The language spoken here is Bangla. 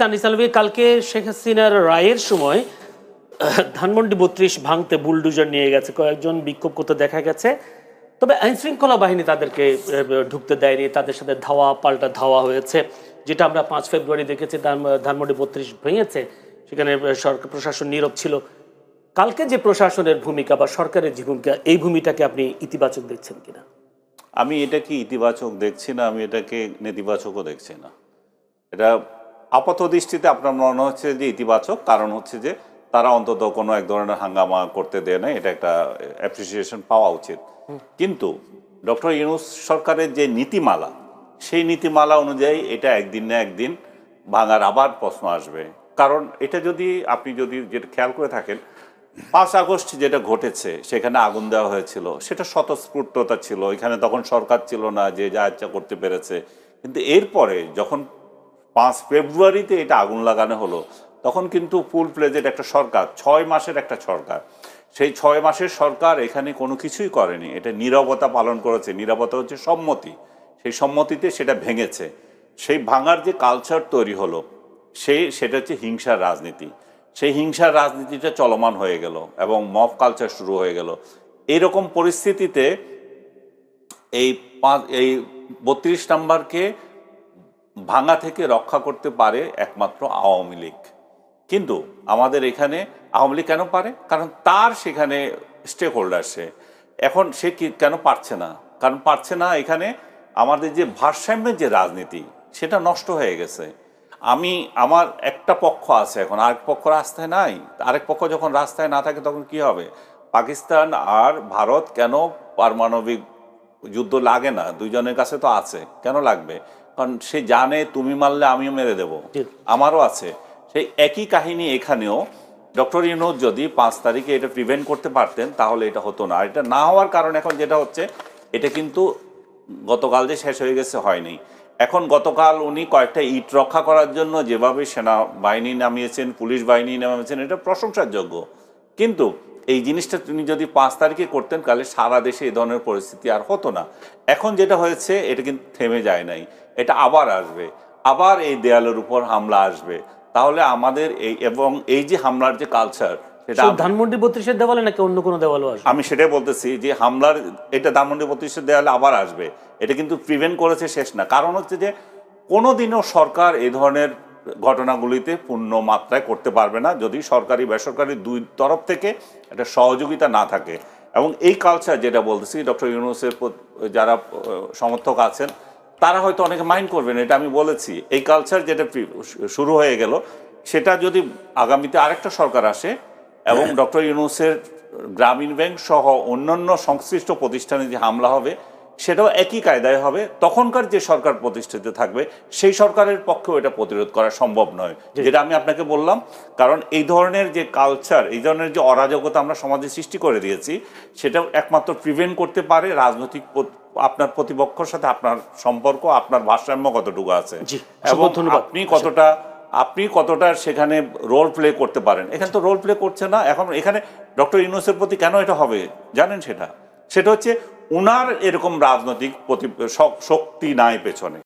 তানিস আলভী, কালকে শেখ হাসিনার রায়ের সময় ধানমন্ডি ৩২ ভাঙতে বুলডোজার নিয়ে গেছে, কয়েকজন বিক্ষোভ করতে দেখা গেছে। তবে আইনশৃঙ্খলা বাহিনী তাদেরকে ঢুকতে দেয়নি, তাদের সাথে ধাওয়া পাল্টা ধাওয়া হয়েছে, যেটা আমরা ৫ ফেব্রুয়ারি দেখেছি। ধানমন্ডি ৩২ ভেঙেছে, সেখানে সরকার প্রশাসন নীরব ছিল। কালকে যে প্রশাসনের ভূমিকা বা সরকারের যে ভূমিকা, এই ভূমিটাকে আপনি ইতিবাচক দেখছেন কিনা? আমি এটাকে ইতিবাচক দেখছি না, আমি এটাকে নেতিবাচকও দেখছি না। এটা আপাত দৃষ্টিতে আপনার মনে হচ্ছে যে ইতিবাচক, কারণ হচ্ছে যে তারা অন্তত কোনো এক ধরনের হাঙ্গামা করতে দেয় না, এটা একটা অ্যাপ্রিসিয়েশন পাওয়া উচিত। কিন্তু ডক্টর ইউনূস সরকারের যে নীতিমালা, সেই নীতিমালা অনুযায়ী এটা একদিন না একদিন ভাঙার আবার প্রশ্ন আসবে। কারণ এটা যদি আপনি যেটা খেয়াল করে থাকেন, ৫ আগস্ট যেটা ঘটেছে, সেখানে আগুন দেওয়া হয়েছিল, সেটা স্বতঃস্ফূর্ততা ছিল, এখানে তখন সরকার ছিল না যে যা ইচ্ছা করতে পেরেছে। কিন্তু এরপরে যখন ৫ ফেব্রুয়ারিতে এটা আগুন লাগানো হলো, তখন কিন্তু ফুল প্লেজেড একটা সরকার, ৬ মাসের একটা সরকার, সেই ৬ মাসের সরকার এখানে কোনো কিছুই করেনি, এটা নীরবতা পালন করেছে। নীরবতা হচ্ছে সম্মতি, সেই সম্মতিতে সেটা ভেঙেছে। সেই ভাঙার যে কালচার তৈরি হলো, সেটা হচ্ছে হিংসার রাজনীতি। সেই হিংসার রাজনীতিটা চলমান হয়ে গেল এবং মব কালচার শুরু হয়ে গেল। এইরকম পরিস্থিতিতে এই ৩২ নম্বরকে ভাঙা থেকে রক্ষা করতে পারে একমাত্র আওয়ামী লীগ। কিন্তু আমাদের এখানে আওয়ামী লীগ কেন পারে? কারণ তার সেখানে স্টেক হোল্ডার সে। এখন সে কেন পারছে না? কারণ পারছে না, এখানে আমাদের যে ভারসাম্যের যে রাজনীতি, সেটা নষ্ট হয়ে গেছে। আমার একটা পক্ষ আছে, এখন আরেক পক্ষ রাস্তায় নাই। আরেক পক্ষ যখন রাস্তায় না থাকে তখন কি হবে? পাকিস্তান আর ভারত কেন পারমাণবিক যুদ্ধ লাগে না? দুইজনের কাছে তো আছে, কেন লাগবে? কারণ সে জানে তুমি মারলে আমিও মেরে দেব, আমারও আছে। সেই একই কাহিনী এখানেও। ডক্টর ইউনূস যদি ৫ তারিখে এটা প্রিভেন্ট করতে পারতেন, তাহলে এটা হতো না। আর এটা না হওয়ার কারণ এখন যেটা হচ্ছে, এটা কিন্তু গতকাল যে শেষ হয়ে গেছে হয়নি। এখন গতকাল উনি কয়েকটা ইট রক্ষা করার জন্য যেভাবে সেনাবাহিনী নামিয়েছেন, পুলিশ বাহিনী নামিয়েছেন, এটা প্রশংসার যোগ্য। কিন্তু এই জিনিসটা তিনি যদি ৫ তারিখে করতেন, তাহলে সারা দেশে এই ধরনের পরিস্থিতি আর হতো না। এখন যেটা হয়েছে, এটা কিন্তু থেমে যায় নাই, এটা আবার আসবে, আবার এই দেয়ালের উপর হামলা আসবে। তাহলে আমাদের এই যে হামলার যে কালচার, সেটা ধানমন্ডি ৩২-এর দেওয়ালে নাকি অন্য কোনো দেওয়ালও আসবে? আমি সেটাই বলতেছি যে হামলার এটা ধানমন্ডি ৩২-এর দেয়ালে আবার আসবে। এটা কিন্তু প্রিভেন্ট করেছে, শেষ না। কারণ হচ্ছে যে কোনোদিনও সরকার এই ধরনের ঘটনাগুলিতে পূর্ণ মাত্রায় করতে পারবে না যদি সরকারি বেসরকারি দুই তরফ থেকে একটা সহযোগিতা না থাকে। এবং এই কালচার যেটা বলতেছি, ডক্টর ইউনূসের যারা সমর্থক আছেন তারা হয়তো অনেকে মাইন্ড করবেন, এটা আমি বলেছি। এই কালচার যেটা শুরু হয়ে গেল, সেটা যদি আগামীতে আরেকটা সরকার আসে এবং ডক্টর ইউনূসের গ্রামীণ ব্যাংক সহ অন্যান্য সংশ্লিষ্ট প্রতিষ্ঠানে যে হামলা হবে, সেটাও একই কায়দায় হবে। তখনকার যে সরকার প্রতিষ্ঠিত থাকবে, সেই সরকারের পক্ষেও এটা প্রতিরোধ করা সম্ভব নয়, যেটা আমি আপনাকে বললাম। কারণ এই ধরনের যে কালচার, এই ধরনের যে অরাজকতা আমরা সমাজে সৃষ্টি করে দিয়েছি, সেটা একমাত্র প্রিভেন্ট করতে পারে রাজনৈতিক আপনার প্রতিপক্ষের সাথে আপনার সম্পর্ক, আপনার ভারসাম্য কতটুকু আছে, এবং আপনি কতটা সেখানে রোল প্লে করতে পারেন। এখানে তো রোল প্লে করছে না। এখন এখানে ডক্টর ইউনূসের প্রতি কেন এটা হবে জানেন? সেটা হচ্ছে উনার এরকম রাজনৈতিক শক্তি নাই পেছনে।